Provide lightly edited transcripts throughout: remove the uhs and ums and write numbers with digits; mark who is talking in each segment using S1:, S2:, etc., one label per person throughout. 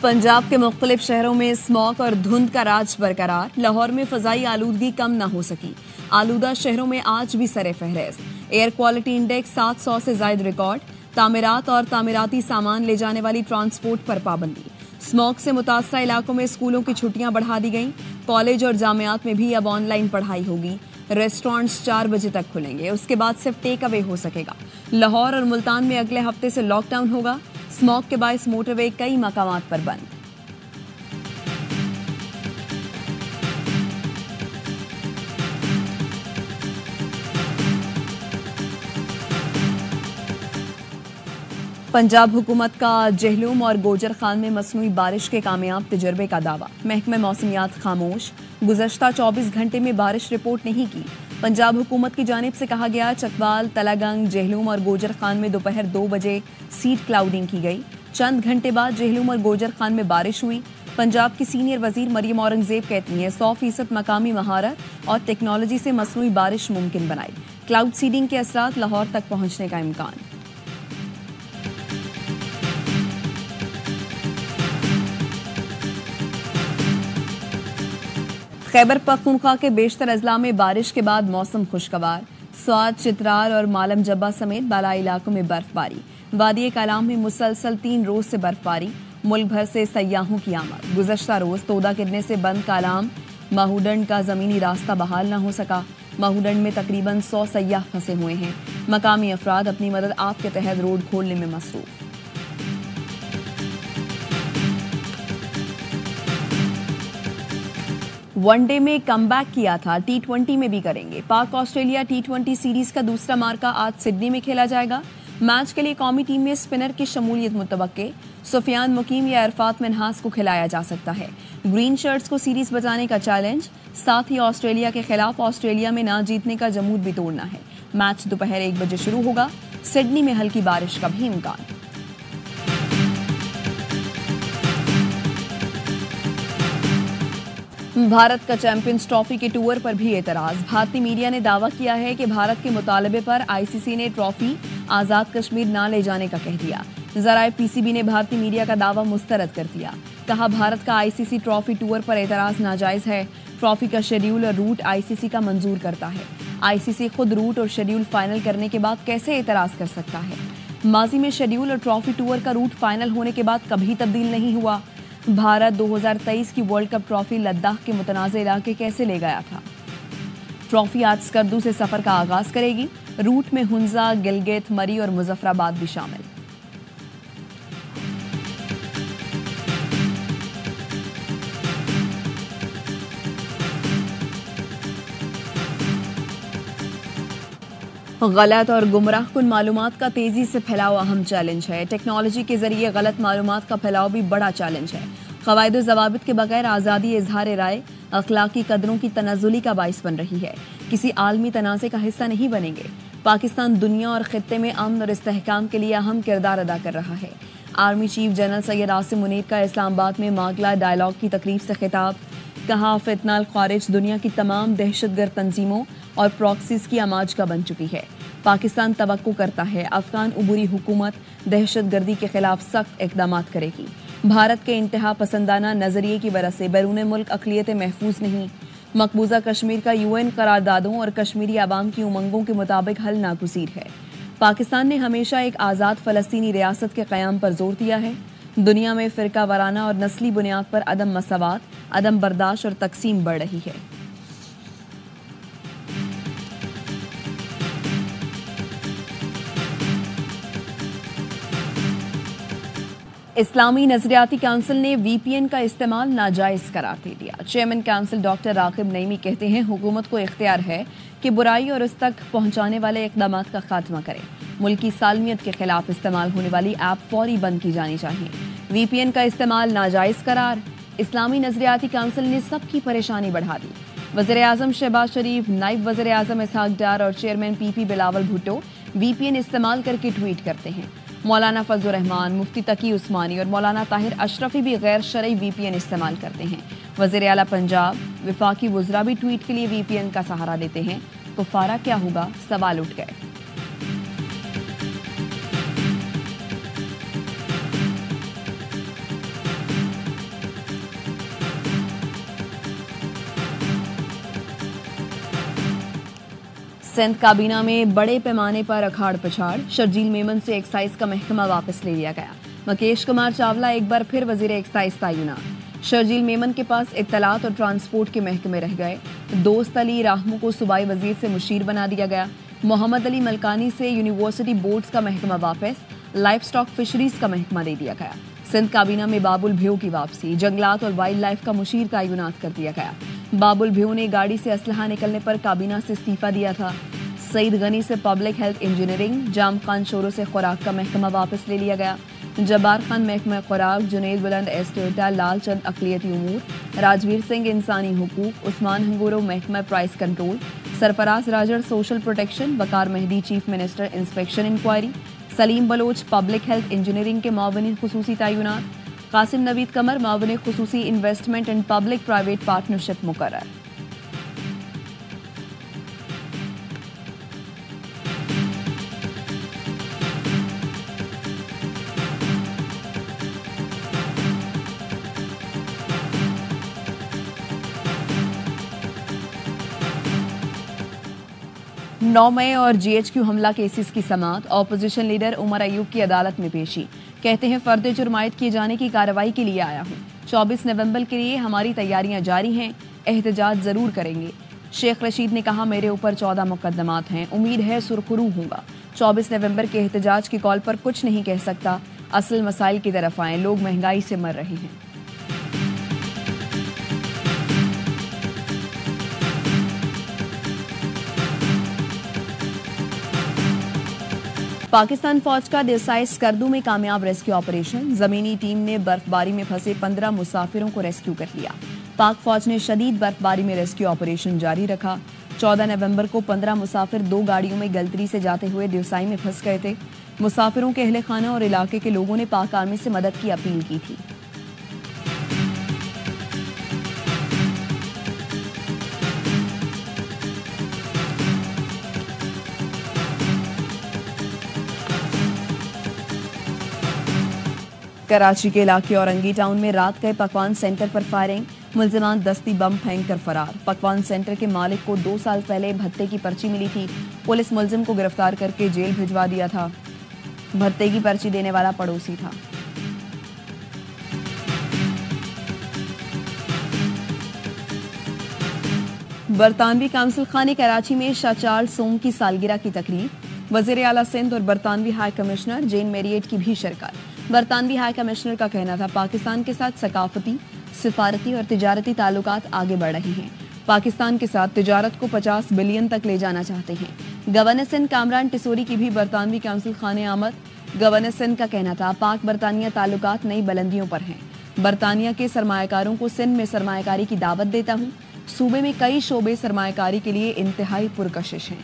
S1: पंजाब के मुख्तलिफ शहरों में स्मॉग और धुंध का राज बरकरार। लाहौर में फजाई आलूदगी कम न हो सकी। आलूदा शहरों में आज भी सरे फहरिस्त। एयर क्वालिटी इंडेक्स 700 से जायद रिकॉर्ड। तामीरात और तामीराती सामान ले जाने वाली ट्रांसपोर्ट पर पाबंदी। स्मॉग से मुतासरा इलाकों में स्कूलों की छुट्टियां बढ़ा दी गईं। कॉलेज और जामियात में भी अब ऑनलाइन पढ़ाई होगी। रेस्टोरेंट्स 4 बजे तक खुलेंगे, उसके बाद सिर्फ टेक अवे हो सकेगा। लाहौर और मुल्तान में अगले हफ्ते से लॉकडाउन होगा। स्मॉग के बायस मोटरवे कई मकामात पर बंद। पंजाब हुकूमत का जहलूम और गोजर खान में मसनूई बारिश के कामयाब तजर्बे का दावा। महकमा मौसमियात खामोश। गुज़श्ता 24 घंटे में बारिश रिपोर्ट नहीं की। पंजाब हुकूमत की जानिब से कहा गया, चकवाल, तलागंग, जहलूम और गोजर खान में दोपहर 2 बजे सीड क्लाउडिंग की गई। चंद घंटे बाद जहलूम और गोजर खान में बारिश हुई। पंजाब की सीनियर वजीर मरियम औरंगजेब कहती हैं, 100% मकामी महारत और टेक्नोलॉजी से मसनूई बारिश मुमकिन बनाई। क्लाउड सीडिंग के असरात लाहौर तक पहुंचने का इम्कान। खैबर पख्तूनख्वा के बेशतर अजला में बारिश के बाद मौसम खुशगवार। स्वात, चित्राल और मालम जब्बा समेत बालाई इलाकों में बर्फबारी। वादी कलाम में मुसलसल 3 रोज से बर्फबारी। मुल्क भर से सयाहों की आमद। गुज़श्ता रोज तोदा गिरने से बंद कालाम माहूडंड का जमीनी रास्ता बहाल न हो सका। माहूडंड में तकरीबन 100 सयाह फंसे हुए हैं। मकामी अफराद अपनी मदद आप के तहत रोड खोलने में मसरूफ। वनडे में कमबैक किया था, T20 में भी करेंगे। पाक ऑस्ट्रेलिया T20 सीरीज का दूसरा मार्का आज सिडनी में खेला जाएगा। मैच के लिए कौमी टीम में स्पिनर की शमूलियत मुतवक्के। सुफियान मुकीम या इरफात मिन्हास को खिलाया जा सकता है। ग्रीन शर्ट्स को सीरीज बचाने का चैलेंज। साथ ही ऑस्ट्रेलिया के खिलाफ ऑस्ट्रेलिया में ना जीतने का जमूद भी तोड़ना है। मैच दोपहर 1 बजे शुरू होगा। सिडनी में हल्की बारिश का भी इम्कान। भारत का चैंपियंस ट्रॉफी के टूर पर भी एतराज। भारतीय मीडिया ने दावा किया है कि भारत के मुतालबे पर आईसीसी ने ट्रॉफी आजाद कश्मीर न ले जाने का कह दिया। जराए पीसीबी ने भारतीय मीडिया का दावा मुस्तरद कर दिया। कहा, भारत का आईसीसी ट्रॉफी टूर पर एतराज नाजायज है। ट्रॉफी का शेड्यूल और रूट आईसीसी का मंजूर करता है। आईसीसी खुद रूट और शेड्यूल फाइनल करने के बाद कैसे एतराज कर सकता है। माजी में शेड्यूल और ट्रॉफी टूर का रूट फाइनल होने के बाद कभी तब्दील नहीं हुआ। भारत 2023 की वर्ल्ड कप ट्रॉफी लद्दाख के मुतनाज़ इलाके कैसे ले गया था। ट्रॉफी आज स्कर्दू से सफर का आगाज करेगी। रूट में हुंजा, गिलगित, मरी और मुजफ्फराबाद भी शामिल। गलत और गुमराह कुन मालूमात का तेजी से फैलाव अहम चैलेंज है। टेक्नोलॉजी के जरिए गलत मालूमात का फैलाव भी बड़ा चैलेंज है। क़वायद ज़वाबित के बगैर आज़ादी इजहार राय अखलाकी कदरों की तनज़ुली का बाइस बन रही है। किसी आलमी तनाज़े का हिस्सा नहीं बनेंगे। पाकिस्तान दुनिया और खित्ते में अमन और इस्तेहकाम के लिए अहम किरदार अदा कर रहा है। Army chief general Syed Asim Munir का इस्लामाबाद में मागला डायलॉग की तकरीब से खिताब। कहा, फितनाल ख़ारिज दुनिया की तमाम दहशतगर्द तंजीमों और प्रॉक्सीज की आमाज का बन चुकी है। पाकिस्तान तवक्को करता है अफगान उबूरी हुकूमत दहशतगर्दी के खिलाफ सख्त इक़दाम करेगी। भारत के इंतहा पसंदाना नजरिए की वजह से बैरून मुल्क अक़लियतें महफूज नहीं। मकबूजा कश्मीर का यूएन करारदादों और कश्मीरी आवाम की उमंगों के मुताबिक हल नागुज़ीर है। पाकिस्तान ने हमेशा एक आज़ाद फ़लस्तीनी रियासत के क़याम पर जोर दिया है। दुनिया में फ़िरका वाराना और नस्ली बुनियाद पर अदम मसावात, अदम बर्दाश्त और तकसीम बढ़ रही है। इस्लामी नजरियाती काउंसिल ने वीपीएन का इस्तेमाल नाजायज करार दे दिया। चेयरमैन काउंसिल डॉक्टर रागिब नईमी कहते हैं, हुकूमत को इख्तियार है कि बुराई और उस तक पहुंचाने वाले इक़दाम का खात्मा करे। मुल्क की सालमियत के खिलाफ इस्तेमाल होने वाली ऐप फौरी बंद की जानी चाहिए। वीपीएन का इस्तेमाल नाजायज करार। इस्लामी नजरियाती काउंसिल ने सबकी परेशानी बढ़ा दी। वज़ीर आज़म शहबाज शरीफ, नायब वज़ीर आज़म इसहाक डार और chairman PP Bilawal Bhutto VPN इस्तेमाल करके ट्वीट करते हैं। मौलाना फजल रहमान, मुफ्ती तकी उस्मानी और मौलाना ताहिर अशरफी भी गैर शरई वीपीएन इस्तेमाल करते हैं। वज़ीर आला पंजाब, विफाकी वज़रा भी ट्वीट के लिए वीपीएन का सहारा लेते हैं। तो फारा क्या होगा, सवाल उठ गए। सिंध काबीना में बड़े पैमाने पर अखाड़ पछाड़, शर्जील मेमन से एक्साइज का महकमा वापस ले लिया गया। मुकेश कुमार चावला एक बार फिर वजीर एक्साइज तैनात। शर्जील मेमन के पास इत्तलात और ट्रांसपोर्ट के महकमे रह गए। दोस्त अली राहमू को सूबाई वजीर से मुशीर बना दिया गया। मोहम्मद अली मलकानी से यूनिवर्सिटी बोर्ड्स का महकमा वापस, लाइफ स्टॉक फिशरीज का महकमा दे दिया गया। सिंध काबीना में बाबुल भ्यो की वापसी, जंगलात और वाइल्ड लाइफ का मुशीर तैनात कर दिया गया। बाबुल भ्यो ने गाड़ी से असलहा निकलने पर काबीना से इस्तीफा दिया था। सईद गनी से पब्लिक हेल्थ इंजीनियरिंग, जाम खान शोरो से खुराक का महकमा वापस ले लिया गया। जब्बार खान महकमा खुराक, जुनेद बुलंद एस्टेटा, लालचंद अकलियती उमूर, राजवीर सिंह इंसानी हुकूक, उस्मान हंगोरो महकमा price control, Sarfaraz Rajar social protection, Waqar Mehdi chief minister inspection inquiry, Saleem Baloch public health engineering के मावनी खुसूसी तैनात, कासिम नवीद कमर मावनी खुसूसी investment and public private partnership मुकर्रर। नौ मई और जीएचक्यू हमला केसेस की समाअत, ऑपोजिशन लीडर उमर अयूब की अदालत में पेशी। कहते हैं फर्द जुर्म आयद किए जाने की कार्रवाई के लिए आया हूँ। 24 नवंबर के लिए हमारी तैयारियां जारी हैं, एहतजाज जरूर करेंगे। शेख रशीद ने कहा मेरे ऊपर 14 मुकदमात हैं, उम्मीद है सुरखरू हूँगा। 24 नवंबर के एहतजाज की कॉल पर कुछ नहीं कह सकता, असल मसाइल की तरफ आएं, लोग महंगाई से मर रहे हैं। पाकिस्तान फौज का देसाई स्कर्दू में कामयाब रेस्क्यू ऑपरेशन, जमीनी टीम ने बर्फबारी में फंसे 15 मुसाफिरों को रेस्क्यू कर लिया। पाक फौज ने शदीद बर्फबारी में रेस्क्यू ऑपरेशन जारी रखा। 14 नवंबर को 15 मुसाफिर 2 गाड़ियों में गलतरी से जाते हुए देसाई में फंस गए थे। मुसाफिरों के अहले खाना और इलाके के लोगों ने पाक आर्मी से मदद की अपील की थी। कराची के इलाके औरंगी टाउन में रात गए पकवान सेंटर पर फायरिंग, मुल्जिमान दस्ती बम फेंक कर फरार। पकवान सेंटर के मालिक को 2 साल पहले भत्ते की पर्ची मिली थी। पुलिस मुल्जिम को गिरफ्तार करके जेल भिजवा दिया था। भत्ते की पर्ची देने वाला पड़ोसी था। बरतानवी काउंसिल खाने कराची में शाह चार्ल्स सोम की सालगिरह की तकरीब, वजीर आला सिंध और बरतानवी हाई कमिश्नर जेन मेरियट की भी शिरकत। बरतानवी हाई कमिश्नर का कहना था पाकिस्तान के साथ सकाफती, सिफारती और तिजारती ताल्लुकात आगे बढ़ रहे हैं। पाकिस्तान के साथ तिजारत को 50 बिलियन तक ले जाना चाहते हैं। गवर्नर सिंध कामरान टिसोरी की भी बरतानवी काउंसिल खाने आमद। गवर्नर सिंध का कहना था पाक बरतानिया ताल्लुकात नई बुलंदियों पर हैं। बरतानिया के सरमायाकारों को सिंध में सरमायाकारी की दावत देता हूँ। सूबे में कई शोबे सरमायाकारी के लिए इंतहाई पुरकशिश हैं।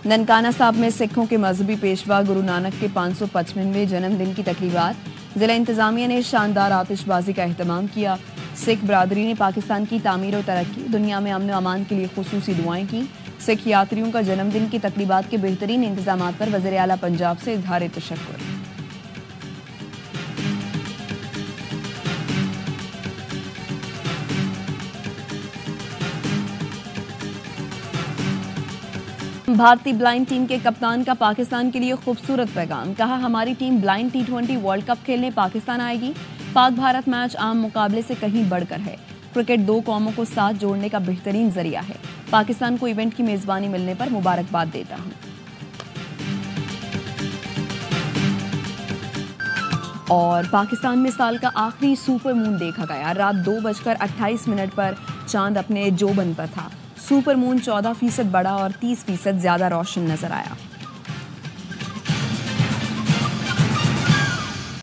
S1: ननकाना साहब में सिखों के मजहबी पेशवा गुरु नानक के 555वें जन्मदिन की तकरीबात, जिला इंतजामिया ने शानदार आतिशबाजी का एहतमाम किया। सिख बरादरी ने पाकिस्तान की तामीर और तरक्की, दुनिया में अमन अमान के लिए खुसूसी दुआएं की। सिख यात्रियों का जन्मदिन की तकरीबात के बेहतरीन इंतजाम पर वज़ीर आला पंजाब से इजहार तशक्कुर। भारतीय ब्लाइंड टीम के कप्तान का पाकिस्तान के लिए खूबसूरत पैगाम, कहा हमारी team blind T20 world cup खेलने पाकिस्तान आएगी। पाक भारत मैच आम मुकाबले से कहीं बढ़कर है। क्रिकेट 2 कौमों को साथ जोड़ने का बेहतरीन जरिया है। पाकिस्तान को इवेंट की मेजबानी मिलने पर मुबारकबाद देता हूं। और पाकिस्तान में साल का आखिरी सुपर मून देखा गया। रात 2:28 पर चांद अपने जोबन पर था। सुपर मून 14% बड़ा और 30% ज्यादा रोशन नजर आया।